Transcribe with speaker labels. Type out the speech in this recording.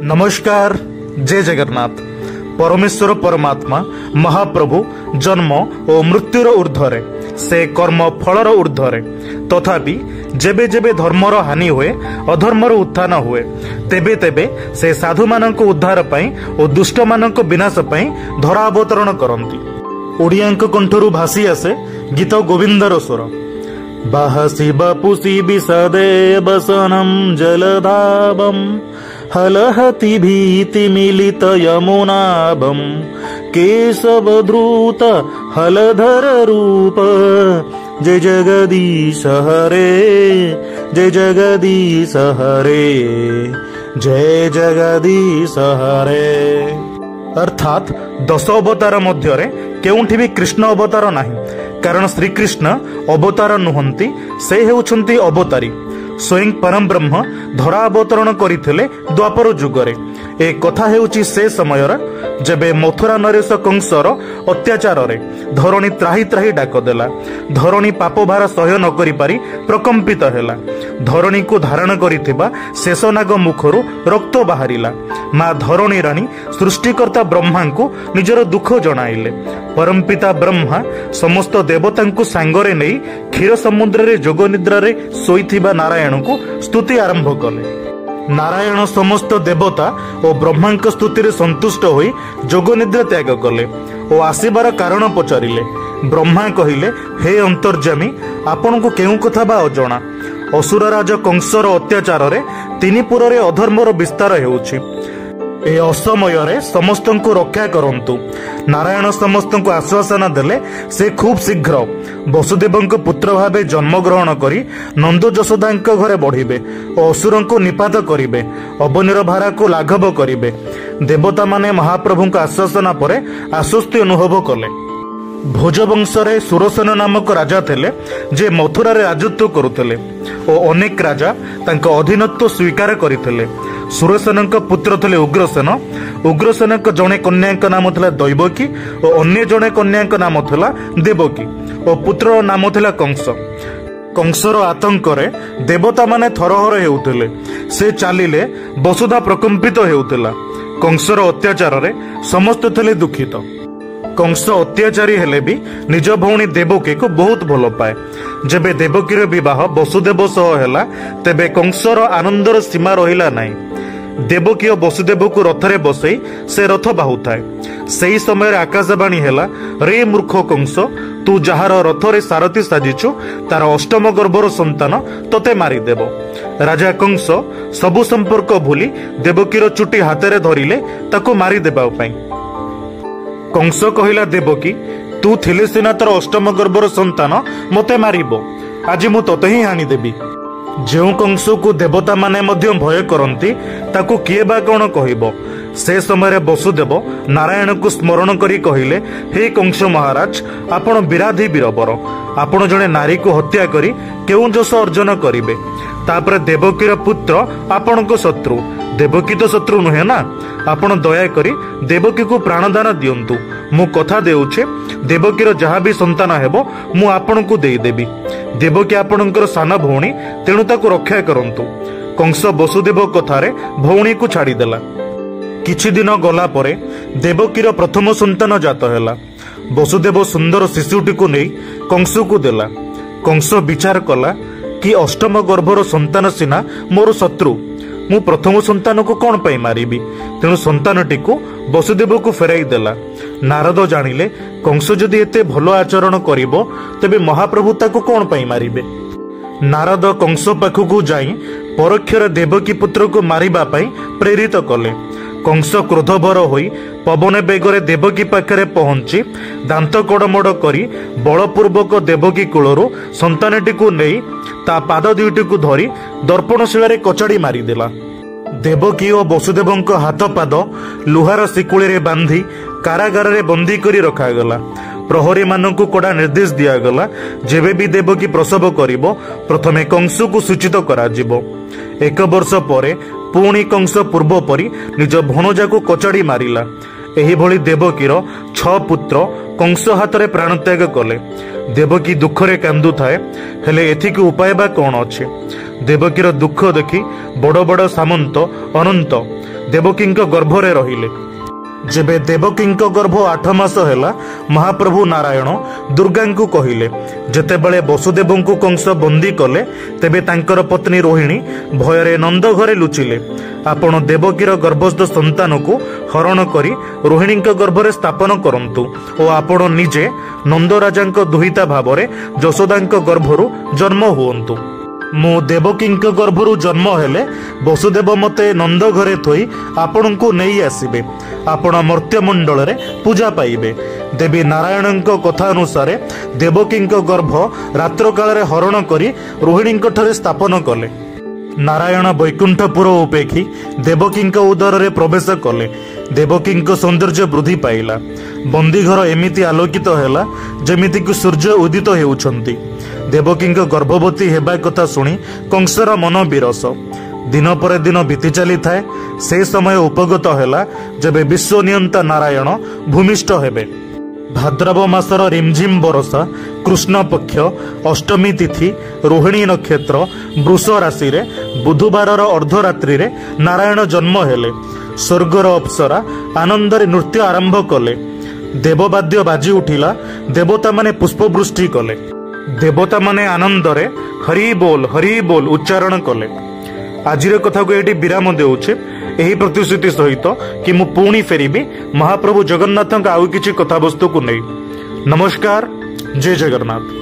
Speaker 1: नमस्कार। जय जगन्नाथ। परमेश्वर परमात्मा महाप्रभु जन्म और मृत्युर ऊर्ध्वरे से कर्म फलर ऊर्ध्वरे तथापि जेबे जेबे धर्मर हानि हुए अधर्मर उत्थान हुए तेबे तेबे से साधु मानक उद्धार पाई और दुष्ट मानक विनाश पाई धरा अवतरण करती। ओडियांक कंठरू भासी आसे गीत गोविंदर स्वर। बाहसी बापुसी विसदे बसनम जलधावम हलहति भीति मिलित यमुनाभम केशवधृत हलधर रूप जय जगदीश हरे जय जगदीश हरे जय जगदीश हरे। अर्थात 10 अवतार मध्य केउठी भी कृष्ण अवतार नहीं, कारण श्रीकृष्ण अवतार नुहंती, से हेउछंती अवतारी। स्वयं परम ब्रह्म धरा अवतरण करथिले द्वापर जुगरे। ए कथा हेउची से समयर जेबे मथुरा नरेश कंसर अत्याचार रे धरणी त्राही त्राही डाक देला। धरणी पाप भार सह्य न करि पारी प्रकंपित हेला। धरणी को धारण करिथिबा शेषनाग मुखरू रक्त बाहरिला। मां धरणी रानी सृष्टिकर्ता ब्रह्मा को निजर दुख जणाइले। परमपिता ब्रह्मा समस्त देवता को सांगरे नहीं क्षीर समुद्र रे जोग निद्रा रे सोईथिबा नारायण को स्तुति आरंभ कले। नारायण समस्त देवता और ब्रह्मा स्तुति संतुष्ट होई जोग निद्रा त्याग कले और आसीबार कारण पचारिले। ब्रह्मा कहिले, हे अंतर्जामी, आपण को केउ कथा बा अजणा। असुरराज कंसर अत्याचार रे तिनिपुर रे अधर्मर विस्तार हेउछि। ए असमय रे समस्त को रक्षा करंतु। नारायण समस्त को आश्वासन देले से खूब शीघ्र वसुदेव पुत्र भावे जन्म ग्रहण करी नंद जशोदा घरे बढ़िबे और असुर को निपात करिबे, अवनीर भारा को लाघव करिबे। देवता माने महाप्रभु आश्वासन पर आश्वस्ति अनुभव कले। भोजवंश रे सुरसेन नामक राजा थिले जे मथुरा रे राजत्व करुथिले और अनेक राजा तांको अधीनत्व स्वीकार करिथिले। सुरसेन पुत्र थिले उग्रसेन। उग्रसेन जणे कन्या नाम थिला दैवकी और अन्य जणे कन्या नाम थिला देवकी और पुत्र नाम थिला कंस। कंसर आतंक रे देवता माने थरहर हेउथिले। से चालिले वसुधा प्रकंपित हेउथिला। कंसर अत्याचार रे समस्त थिले दुखित। कंस अत्याचारी हेले भी निज भौणी देवकी को बहुत भल पाए। जेबे देवकीर विवाह वसुदेव सह हेला तेबे कंसर आनंदर सीमा रहिला नहीं। देवकी और वसुदेव को रथरे बसई से रथ बाहुथाए। सेही समय आकाशवाणी हेला, रे मूर्ख कंस, तू जहार रथरे सारथी साजिचु तार अष्टम गर्भर संतान तोते मारिदेव। राजा कंस सबु संपर्क भूली देवकीर चुटी हाथ धरिले ताको मारिदेबा पई। कंस कहिला, देवकी, तू थिले सिना तोर अष्टम गर्भर संतान मते मारिबो, आज मु तोते ही हानि देबी। जो कंस को देवता माने मध्य भय करती ताकू किए बा कौन कहब। से समय वसुदेव नारायण को स्मरण करी कहिले, हे कंस महाराज, आपण विराधी वीरबर, आपण जड़े नारी को हत्या करी केउ जस अर्जन करिवे। तापर देवकीर पुत्र आपण को शत्रु। देवकी तो शत्रु नुहे ना। आपण दया करी देवकी को प्राणदान दियंतु। मु कथा देउछे, देवकीर जहा भी संतान हेबो मु आपण को देई देबी। देवकी आपणकर सान भौणी, तेणु ताको रक्षा करंतु। कंस वसुदेव कथारे भौणी को छाड़ी देला। किछि दिन गला परे देवकीर प्रथम संतान जात हेला। वसुदेव सुंदर शिशुटी को नहीं कंस को देला। कंस विचार कला कि अष्टम गर्भर संतान सिना मोर शत्रु, मु प्रथम संतान को कौन पाई मारिबी। तेणु संतानटी को वसुदेव को फेराई देला। नारद जानिले कंस जदि एते भलो आचरण करिबो तेबे महाप्रभु ताको कौन पाई मारिबे। नारद कंस पाखु जाई परोक्षर देवकी पुत्र को मारिबा पाई प्रेरित कले। कंस क्रोधभर होई पवन बेगरे देवकी पाखरे पहुंची दांत कड़मड़ करी बलपूर्वक देवकी कूलरू संतानटी को नहीं ता पाद दुईटी को धरी दर्पणशिला कचाड़ी मारिदेला। देवकी और वसुदेव हाथ पाद लुहार शिकुली रे बांधी कारागार रे बंदी करी रखागला। प्रहरी मानकु कड़ा निर्देश दियागला, जेबे भी देवकी प्रसव करिबो प्रथमे कंस को सूचित कराजिबो। 1 वर्ष परे पुणी कंस पूर्व परी निज भणजा को कचाड़ी मारिला। एहिभଳି देवकीर 6 पुत्र कंस हाथ में प्राणत्याग कले। देवकी दुखरे कांदु थाए, हेले एथिक उपाय बा कौन अच्छे। देवकीर दुख देखि बड़ बड़ सामंत अनंत देवकी गर्भरे रहिले। जेबे देवकी गर्भ 8 मास हैला, महाप्रभु नारायण दुर्गा को कहिले, जेतेबेले वसुदेव को कंस बंदी कले तेबे तांकर पत्नी रोहिणी भୟରେ नंद घरे लुचिले। आपण देवकीर गर्भस्थ संतान को हरण करी रोहिणी गर्भरे स्थापन करंतु और आपण निजे नंद राजा दुहिता भावरे यशोदा गर्भरु जन्म हुअंतु। मु देवकी गर्भरु जन्म हेले वसुदेव मते नंद घरे थोई आपण को नहीं आसिबे। आपण मर्त्यमंडल रे पूजा पाइबे। देवी नारायण कथा अनुसार देवकी गर्भ रात्र काल रे हरण करी रोहिणी ठारे स्थापन कले। नारायण वैकुंठपुर उपेक्षी देवकी उदर रे प्रवेश कले। देवकी सौंदर्य वृद्धि पाइला। बंदीघर एमिति आलोकित हैला जेमिति कि सूर्य उदित हेउछंती। देवकी गर्भवती हेबा कथा सुनी कंसर मन विरस। दिन पर दिन बीती चली थाए। से समय उपगत हैला जेबे विश्वनियंता नारायण भूमिष्ठ हेबे। भाद्रव मासर रिमझिम बरसा कृष्ण पक्ष अष्टमी तिथि रोहिणी नक्षत्र वृष राशि रे बुधवार अर्धरात्रि रे नारायण जन्म हेले। स्वर्गर अप्सरा आनंद रे नृत्य आरंभ कले। देववाद्य बाजी उठिला। देवता माने पुष्पवृष्टि कले। देवता माने आनंद रे हरि बोल उच्चारण कले। आजिर कथा को एटी विराम देउछे एही प्रतिश्रुति सहित कि मु पुणी फेरिबी महाप्रभु जगन्नाथ आउ किछि कथावस्तु को नहीं। नमस्कार, जय जगन्नाथ।